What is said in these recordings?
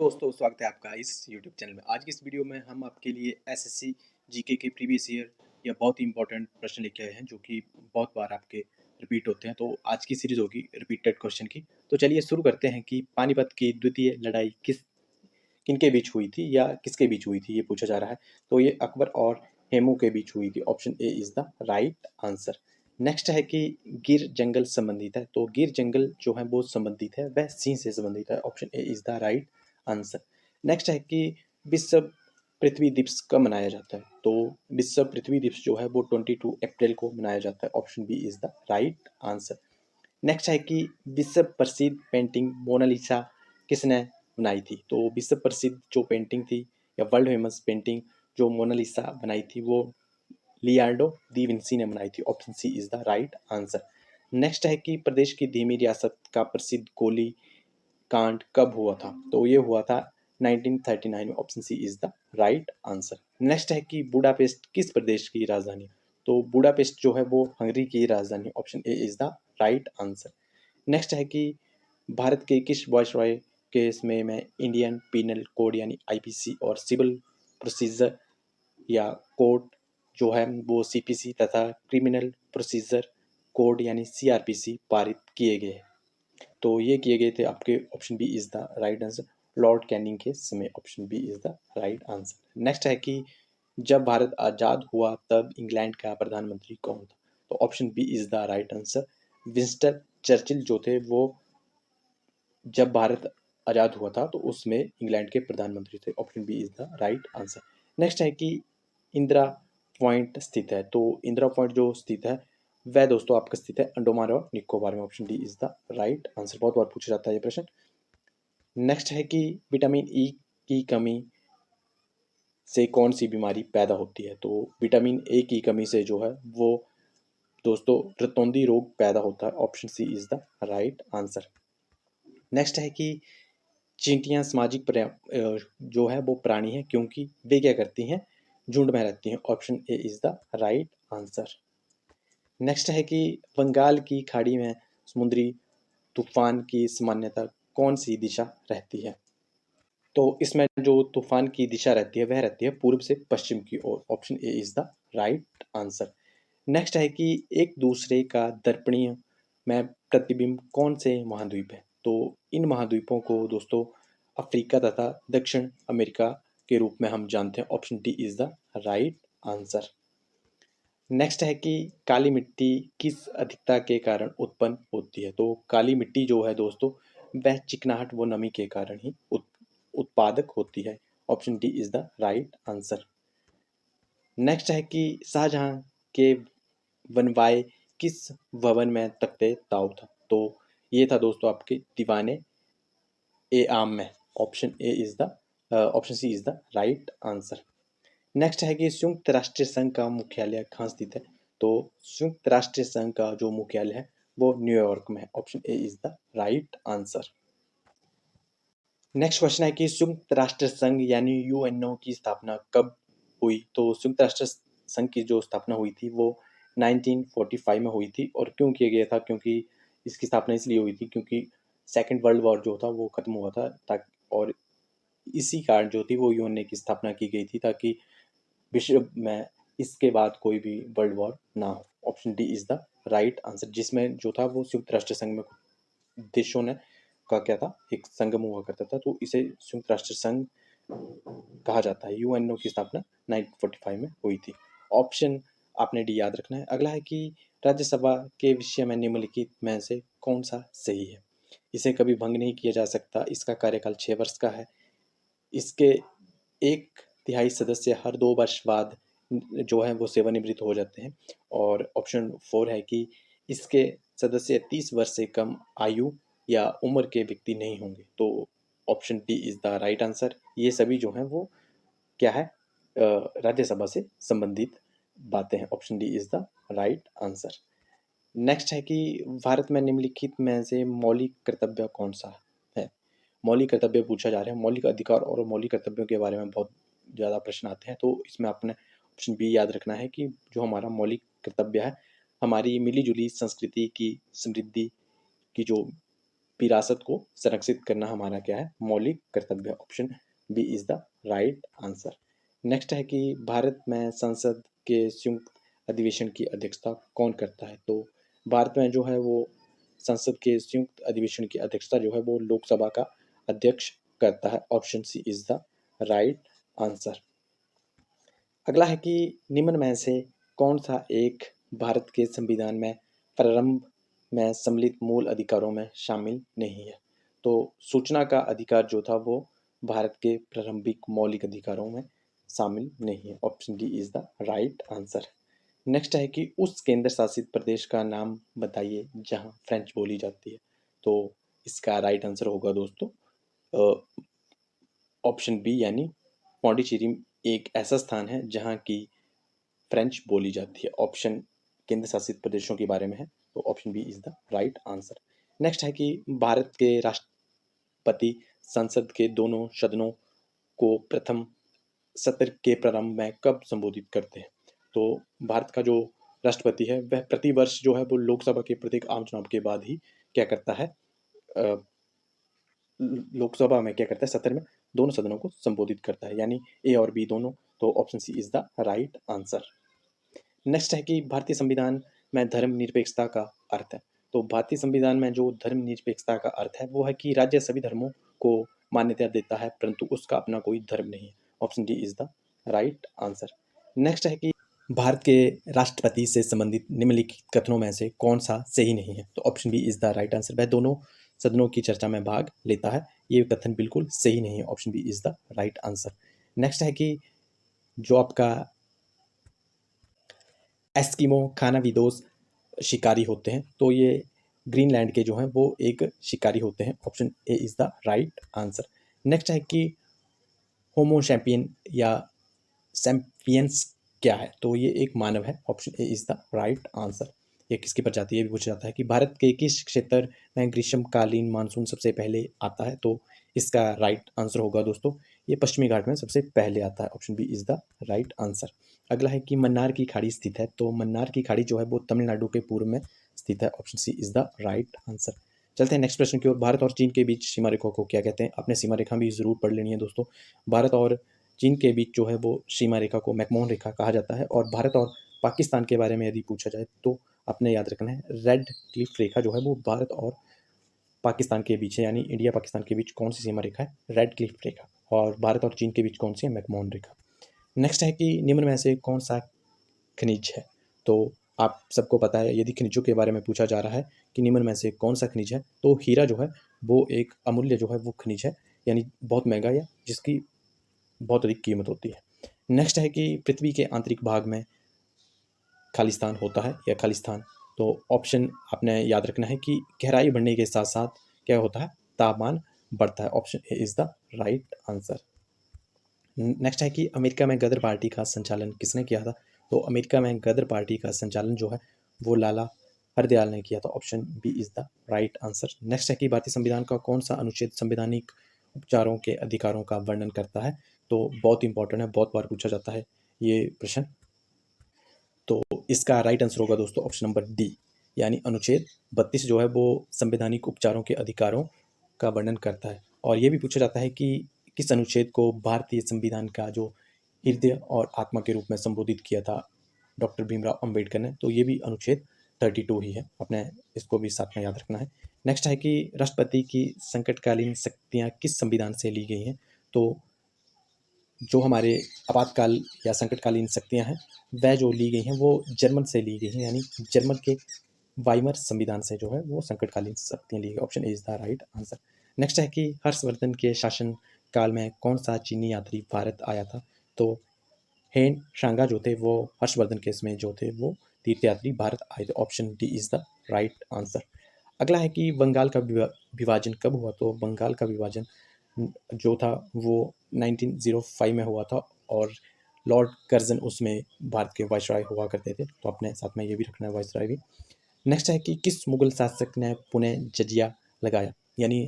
दोस्तों स्वागत है आपका इस यूट्यूब चैनल में। आज की इस वीडियो में हम आपके लिए एसएससी जीके के प्रीवियस ईयर या बहुत ही इंपॉर्टेंट प्रश्न लेके आए हैं जो कि बहुत बार आपके रिपीट होते हैं। तो आज की सीरीज होगी रिपीटेड क्वेश्चन की। तो चलिए शुरू करते हैं कि पानीपत की द्वितीय लड़ाई किनके बीच हुई थी या किसके बीच हुई थी, ये पूछा जा रहा है। तो ये अकबर और हेमू के बीच हुई थी। Option A is the right answer. Next है कि गिर जंगल संबंधित है। तो गिर जंगल जो है वो संबंधित है, वह सिंह से संबंधित है। Option A is the right answer. Next है कि विश्व पृथ्वी दिवस कब मनाया जाता है। तो विश्व पृथ्वी दिवस जो है वो 22 अप्रैल को मनाया जाता है। Option B is the right answer. Next है कि विश्व प्रसिद्ध पेंटिंग मोनालिसा किसने बनाई थी। तो विश्व प्रसिद्ध जो पेंटिंग थी या वर्ल्ड फेमस पेंटिंग जो मोनालिसा बनाई थी वो लियार्डो दी विंसी ने बनाई थी। Option C is the right answer. Next है कि प्रदेश की धीमी रियासत का प्रसिद्ध गोली कांड कब हुआ था। तो ये हुआ था 1939 में। Option C is the right answer. Next है कि बुडापेस्ट किस प्रदेश की राजधानी है। तो बुडापेस्ट जो है वो हंगरी की राजधानी। Option A is the right answer. Next है कि भारत के किस वायसरॉय केस में इंडियन पीनल कोड यानी आईपीसी और सिविल प्रोसीजर या कोड जो है वो सीपीसी तथा क्रिमिनल प्रोसीजर कोड यानी सीआरपीसी पारित किए गए। तो ये किए गए थे आपके। Option B is the right answer. Lord Canning के समय। Option B is the right answer. Next है कि जब भारत आज़ाद हुआ तब इंग्लैंड का प्रधानमंत्री कौन था। तो option B is the right answer. Winston Churchill जो थे वो जब भारत आज़ाद हुआ था तो उसमें इंग्लैंड के प्रधानमंत्री थे। Option B is the right answer. Next है कि इंदिरा पॉइंट स्थित है। तो इंदिरा पॉइंट जो स्थित है वह दोस्तों आपका स्थित है अंडमान और निकोबार में। Option D is the right answer. बहुत बार पूछा जाता है ये प्रश्न। नेक्स्ट है कि विटामिन ई की कमी से कौन सी बीमारी पैदा होती है। तो विटामिन ए की कमी से जो है वो दोस्तों रतौंधी रोग पैदा होता है। Option C is the right answer. Next है कि चींटियां सामाजिक जो है वो प्राणी है क्योंकि वे क्या करती हैं, झुंड में रहती हैं। Option A is the right answer. Next है कि बंगाल की खाड़ी में समुद्री तूफान की सामान्यतः कौन सी दिशा रहती है। तो इसमें जो तूफान की दिशा रहती है वह रहती है पूर्व से पश्चिम की ओर। Option A is the right answer. Next है कि एक दूसरे का दर्पणीय में प्रतिबिंब कौन से महाद्वीप है। तो इन महाद्वीपों को दोस्तों अफ्रीका तथा दक्षिण अमेरिका के रूप में हम जानते हैं। Option D is the right answer. Next है कि काली मिट्टी किस अधिकता के कारण उत्पन्न होती है। तो काली मिट्टी जो है दोस्तों वह चिकनाहट व नमी के कारण ही उत्पादक होती है। Option D is the right answer. Next है कि शाहजहां के बनवाए किस भवन में तख्ते ताऊ था। तो ये था दोस्तों आपके दीवाने ए आम में। Option A is the option C is the right answer. Next है कि संयुक्त राष्ट्र संघ का मुख्यालय कहाँ स्थित है। तो संयुक्त राष्ट्र संघ का जो मुख्यालय है वो न्यूयॉर्क में है। Option A is the right answer. Next question है कि संयुक्त राष्ट्र संघ यानी यूएनओ की स्थापना कब हुई। तो संयुक्त राष्ट्र संघ की जो स्थापना हुई थी वो 1945 में हुई थी। और क्यों किया गया था, क्योंकि इसकी स्थापना इसलिए हुई थी क्योंकि सेकेंड वर्ल्ड वॉर जो था वो खत्म हुआ था ताकि, और इसी कारण जो थी वो यूएनओ की स्थापना की गई थी ताकि विश्व में इसके बाद कोई भी वर्ल्ड वॉर ना हो। Option D is the right answer. जिसमें जो था वो संयुक्त राष्ट्र संघ में देशों ने का क्या था, एक संगम हुआ करता था, तो इसे संयुक्त राष्ट्र संघ कहा जाता है। यूएनओ की स्थापना 1945 में हुई थी। ऑप्शन आपने डी याद रखना है। अगला है कि राज्यसभा के विषय में निम्नलिखित में से कौन सा सही है। इसे कभी भंग नहीं किया जा सकता, इसका कार्यकाल 6 वर्ष का है, इसके 1/3 सदस्य हर 2 वर्ष बाद जो है वो सेवानिवृत्त हो जाते हैं। और ऑप्शन 4 है कि इसके सदस्य 30 वर्ष से कम आयु या उम्र के व्यक्ति नहीं होंगे। तो option D is the right answer. ये सभी जो हैं वो क्या है, राज्यसभा से संबंधित बातें हैं। Option D is the right answer. Next है कि भारत में निम्नलिखित में से मौलिक कर्तव्य कौन सा है। मौलिक कर्तव्य पूछा जा रहा है। मौलिक अधिकार और मौलिक कर्तव्यों के बारे में बहुत ज़्यादा प्रश्न आते हैं, तो इसमें आपने ऑप्शन बी याद रखना है कि जो हमारा मौलिक कर्तव्य है हमारी मिली जुली संस्कृति की समृद्धि की जो विरासत को संरक्षित करना हमारा क्या है, मौलिक कर्तव्य। Option B is the right answer. Next है कि भारत में संसद के संयुक्त अधिवेशन की अध्यक्षता कौन करता है? तो भारत में जो है वो संसद के संयुक्त अधिवेशन की अध्यक्षता जो है वो लोकसभा का अध्यक्ष करता है। Option C is the right answer. अगला है कि निम्न में से कौन सा एक भारत के संविधान में प्रारंभ में सम्मिलित मूल अधिकारों में शामिल नहीं है? तो सूचना का अधिकार जो था वो भारत के प्रारंभिक मौलिक अधिकारों में शामिल नहीं है। Option D is the right answer. Next है कि उस केंद्र शासित प्रदेश का नाम बताइए जहां फ्रेंच बोली जाती है। तो इसका राइट आंसर होगा दोस्तों ऑप्शन बी यानी पौंडीचेरी एक ऐसा स्थान है जहां की फ्रेंच बोली जाती है। ऑप्शन केंद्र शासित प्रदेशों के बारे में है, तो option B is the right answer. Next है कि भारत के राष्ट्रपति संसद के दोनों सदनों को प्रथम सत्र के प्रारंभ में कब संबोधित करते हैं? तो भारत का जो राष्ट्रपति है वह प्रतिवर्ष जो है वो लोकसभा के प्रत्येक आम चुनाव के बाद ही क्या करता है, लोकसभा में क्या करता है, सत्र में दोनों सदनों को संबोधित करता है, यानी ए और बी दोनों। तो option C is the right answer. Next है कि भारतीय संविधान में धर्मनिरपेक्षता का अर्थ है। तो भारतीय संविधान में जो धर्मनिरपेक्षता का अर्थ है वो है कि राज्य सभी धर्मों को मान्यता देता है परंतु उसका अपना कोई धर्म नहीं है। Option D is the right answer. Next है कि भारत के राष्ट्रपति से संबंधित निम्नलिखित कथनों में से कौन सा सही नहीं है? तो option B is the right answer. वह दोनों सदनों की चर्चा में भाग लेता है, ये कथन बिल्कुल सही नहीं है। Option B is the right answer. Next है कि जो आपका एस्किमो खानाविदोस शिकारी होते हैं, तो ये ग्रीनलैंड के जो हैं वो एक शिकारी होते हैं। Option A is the right answer. Next है कि होमो सैपियन या सैपियंस क्या है? तो ये एक मानव है। Option A is the right answer. ये किसकी प्रजाति है भी पूछा जाता है कि भारत के किस क्षेत्र में ग्रीष्मकालीन मानसून सबसे पहले आता है? तो इसका राइट आंसर होगा दोस्तों ये पश्चिमी घाट में सबसे पहले आता है। Option B is the right answer. अगला है कि मन्नार की खाड़ी स्थित है, तो मन्नार की खाड़ी जो है वो तमिलनाडु के पूर्व में स्थित है। Option C is the right answer. चलते हैं नेक्स्ट प्रश्न की ओर। भारत और चीन के बीच सीमा रेखा को क्या कहते हैं? अपने सीमा रेखा भी जरूर पढ़ लेनी है दोस्तों। भारत और चीन के बीच जो है वो सीमा रेखा को मैकमोहन रेखा कहा जाता है। और भारत और पाकिस्तान के बारे में यदि पूछा जाए तो आपने याद रखना है रेड क्लिफ रेखा जो है वो भारत और पाकिस्तान के बीच है, यानी इंडिया पाकिस्तान के बीच कौन सी सीमा रेखा है? रेड क्लिफ रेखा। और भारत और चीन के बीच कौन सी है? मैकमोहन रेखा। नेक्स्ट है कि निम्न में से कौन सा खनिज है? तो आप सबको पता है यदि खनिजों के बारे में पूछा जा रहा है कि निम्न में से कौन सा खनिज है, तो हीरा जो है वो एक अमूल्य जो है वो खनिज है, यानी बहुत महंगा या जिसकी बहुत अधिक कीमत होती है। नेक्स्ट है कि पृथ्वी के आंतरिक भाग में खालिस्तान होता है या खालिस्तान। तो ऑप्शन आपने याद रखना है कि गहराई बढ़ने के साथ साथ क्या होता है? तापमान बढ़ता है। Option A is the right answer. Next है कि अमेरिका में गदर पार्टी का संचालन किसने किया था? तो अमेरिका में गदर पार्टी का संचालन जो है वो लाला हरदयाल ने किया था। Option B is the right answer. Next है कि भारतीय संविधान का कौन सा अनुच्छेद संवैधानिक उपचारों के अधिकारों का वर्णन करता है? तो बहुत इंपॉर्टेंट है, बहुत बार पूछा जाता है ये प्रश्न। तो इसका राइट आंसर होगा दोस्तों ऑप्शन नंबर डी, यानी अनुच्छेद 32 जो है वो संवैधानिक उपचारों के अधिकारों का वर्णन करता है। और ये भी पूछा जाता है कि किस अनुच्छेद को भारतीय संविधान का जो हृदय और आत्मा के रूप में संबोधित किया था डॉक्टर भीमराव अंबेडकर ने? तो ये भी अनुच्छेद 32 ही है, अपने इसको भी साथ में याद रखना है। नेक्स्ट है कि राष्ट्रपति की संकटकालीन शक्तियाँ किस संविधान से ली गई हैं? तो जो हमारे आपातकाल या संकटकालीन शक्तियाँ हैं वह जो ली गई हैं वो जर्मन से ली गई हैं, यानी जर्मन के वाइमर संविधान से जो है वो संकटकालीन शक्तियाँ ली गई। Option A is the right answer. Next है कि हर्षवर्धन के शासन काल में कौन सा चीनी यात्री भारत आया था? तो हेन शांगा जो थे वो हर्षवर्धन के इसमें जो थे वो तीर्थयात्री भारत आए थे। Option D is the right answer. अगला है कि बंगाल का विभाजन कब हुआ? तो बंगाल का विभाजन जो था वो 1905 में हुआ था और लॉर्ड कर्जन उसमें भारत के वायसराय हुआ करते थे, तो अपने साथ में ये भी रखना है वायसराय भी। नेक्स्ट है कि किस मुगल शासक ने पुनः जजिया लगाया? यानी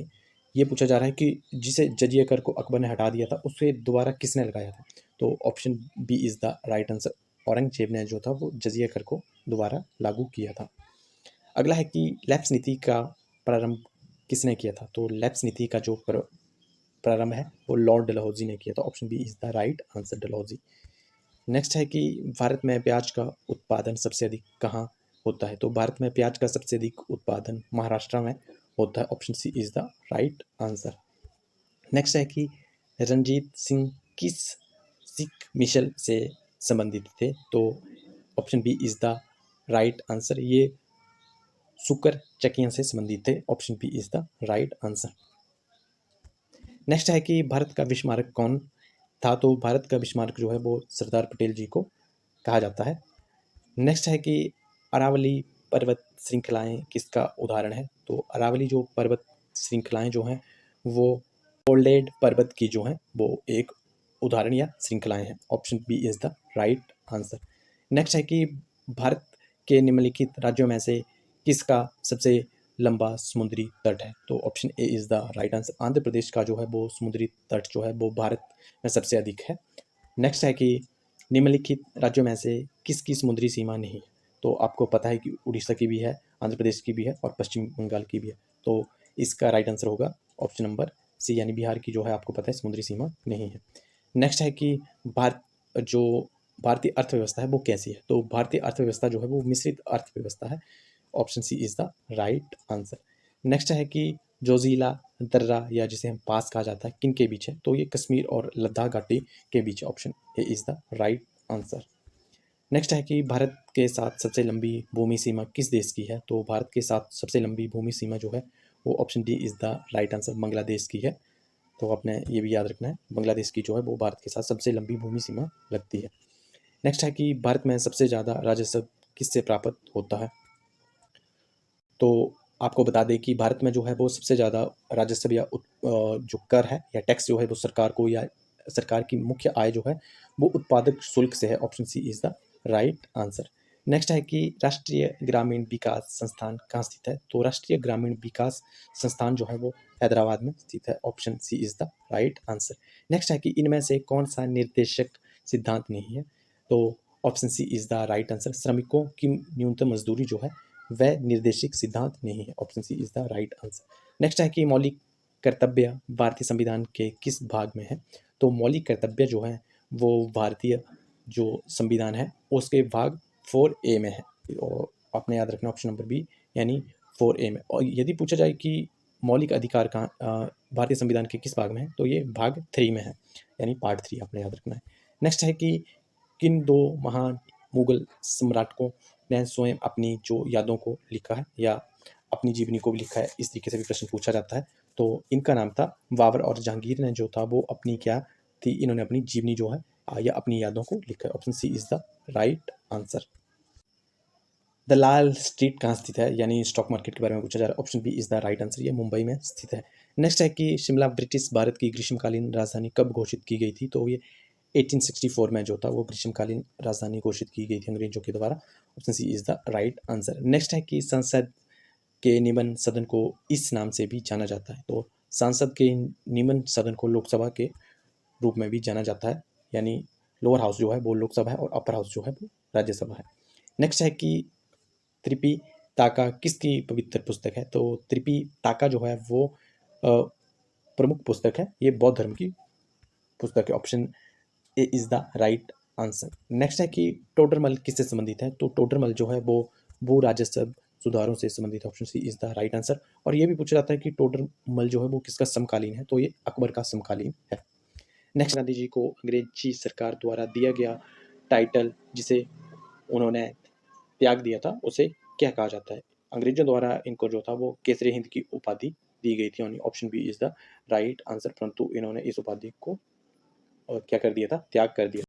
ये पूछा जा रहा है कि जिसे जजिया कर को अकबर ने हटा दिया था उसे दोबारा किसने लगाया था? तो option B is the right answer. Aurangzeb ने जो था वो जजिया कर को दोबारा लागू किया था। अगला है कि लैप्स नीति का प्रारंभ किसने किया था? तो लेप्स नीति का जो प्रारंभ है वो लॉर्ड डलहौजी ने किया था। Option B is the right answer, Dalhousie. Next है कि भारत में प्याज का उत्पादन सबसे अधिक कहाँ होता है? तो भारत में प्याज का सबसे अधिक उत्पादन महाराष्ट्र में होता है। Option C is the right answer. Next है कि रणजीत सिंह किस सिख मिशन से संबंधित थे? तो option B is the right answer, ये सुकर चकियन से संबंधित थे। Option B is the right answer. Next है कि भारत का विस्मारक कौन था? तो भारत का विस्मारक जो है वो सरदार पटेल जी को कहा जाता है। नेक्स्ट है कि अरावली पर्वत श्रृंखलाएं किसका उदाहरण है? तो अरावली जो पर्वत श्रृंखलाएं जो हैं वो फोल्डेड पर्वत की जो है वो एक उदाहरण या श्रृंखलाएं हैं। Option B is the right answer. Next है कि भारत के निम्नलिखित राज्यों में से किसका सबसे लंबा समुद्री तट है? तो option A is the right answer. Andhra Pradesh का जो है वो समुद्री तट जो है वो भारत में सबसे अधिक है। नेक्स्ट है कि निम्नलिखित राज्यों में से किसकी समुद्री सीमा नहीं है? तो आपको पता है कि उड़ीसा की भी है, आंध्र प्रदेश की भी है और पश्चिम बंगाल की भी है। तो इसका राइट आंसर होगा ऑप्शन नंबर सी, यानी बिहार की जो है आपको पता है समुद्री सीमा नहीं है। नेक्स्ट है कि भारतीय अर्थव्यवस्था है वो कैसी है? तो भारतीय अर्थव्यवस्था जो है वो मिश्रित अर्थव्यवस्था है। Option C is the right answer. Next है कि जोजिला दर्रा या जिसे हम पास कहा जाता है किन के बीच है? तो ये कश्मीर और लद्दाख घाटी के बीच है। Option A is the right answer. Next है कि भारत के साथ सबसे लंबी भूमि सीमा किस देश की है? तो भारत के साथ सबसे लंबी भूमि सीमा जो है वो option D is the right answer, Bangladesh की है। तो आपने ये भी याद रखना है, बांग्लादेश की जो है वो भारत के साथ सबसे लंबी भूमि सीमा लगती है। नेक्स्ट है कि भारत में सबसे ज़्यादा राजस्व किससे प्राप्त होता है? तो आपको बता दें कि भारत में जो है वो सबसे ज़्यादा राजस्व या जो कर है या टैक्स जो है वो सरकार को या सरकार की मुख्य आय जो है वो उत्पादक शुल्क से है। Option C is the right answer. Next है कि राष्ट्रीय ग्रामीण विकास संस्थान कहाँ स्थित है? तो राष्ट्रीय ग्रामीण विकास संस्थान जो है वो हैदराबाद में स्थित है। Option C is the right answer. Next है कि इनमें से कौन सा निर्देशक सिद्धांत नहीं है? तो option C is the right answer, श्रमिकों की न्यूनतम मजदूरी जो है वह निर्देशिक सिद्धांत नहीं है। Option C is the right answer. Next है कि मौलिक कर्तव्य भारतीय संविधान के किस भाग में है? तो मौलिक कर्तव्य जो है वो भारतीय जो संविधान है उसके भाग 4A में है। और आपने याद रखना ऑप्शन नंबर बी, यानी 4A में। और यदि पूछा जाए कि मौलिक अधिकार कहाँ भारतीय संविधान के किस भाग में है, तो ये भाग 3 में है, यानी पार्ट 3 आपने याद रखना है। नेक्स्ट है कि किन दो महान मुगल सम्राटों ने स्वयं अपनी जो यादों को लिखा है या अपनी जीवनी को भी लिखा है? इस तरीके से भी प्रश्न पूछा जाता है। तो इनका नाम था बाबर और जहांगीर ने जो था वो अपनी क्या थी, इन्होंने अपनी जीवनी जो है या अपनी यादों को लिखा है। Option C is the right answer. Dalal Street कहाँ स्थित है, यानी स्टॉक मार्केट के बारे में पूछा जा रहा है। Option B is the right answer, ये मुंबई में स्थित है। नेक्स्ट है कि शिमला ब्रिटिश भारत की ग्रीष्मकालीन राजधानी कब घोषित की गई थी? तो ये 1864 में जो था वो ग्रीष्मकालीन राजधानी घोषित की गई थी अंग्रेजों के द्वारा। Option C is the right answer. Next है कि संसद के निम्न सदन को इस नाम से भी जाना जाता है। तो संसद के निम्न सदन को लोकसभा के रूप में भी जाना जाता है, यानी लोअर हाउस जो है वो लोकसभा है और अपर हाउस जो है वो राज्यसभा है। नेक्स्ट है कि त्रिपिटका किसकी पवित्र पुस्तक है? तो त्रिपिटका जो है वो प्रमुख पुस्तक है, ये बौद्ध धर्म की पुस्तक है। Option A is the right answer. Next है कि टोडरमल किससे संबंधित है? तो टोडरमल जो है वो भू राजस्व सुधारों से संबंधित। Option C is the right answer. और ये भी पूछा जाता है कि टोडरमल जो है वो किसका समकालीन है? तो ये अकबर का समकालीन है। नेक्स्ट, गांधी जी को अंग्रेजी सरकार द्वारा दिया गया टाइटल जिसे उन्होंने त्याग दिया था उसे क्या कहा जाता है? अंग्रेजों द्वारा इनको जो था वो केसरी हिंद की उपाधि दी गई थी। Option B is the right answer, परंतु इन्होंने इस उपाधि को क्या कर दिया था, त्याग कर दिया।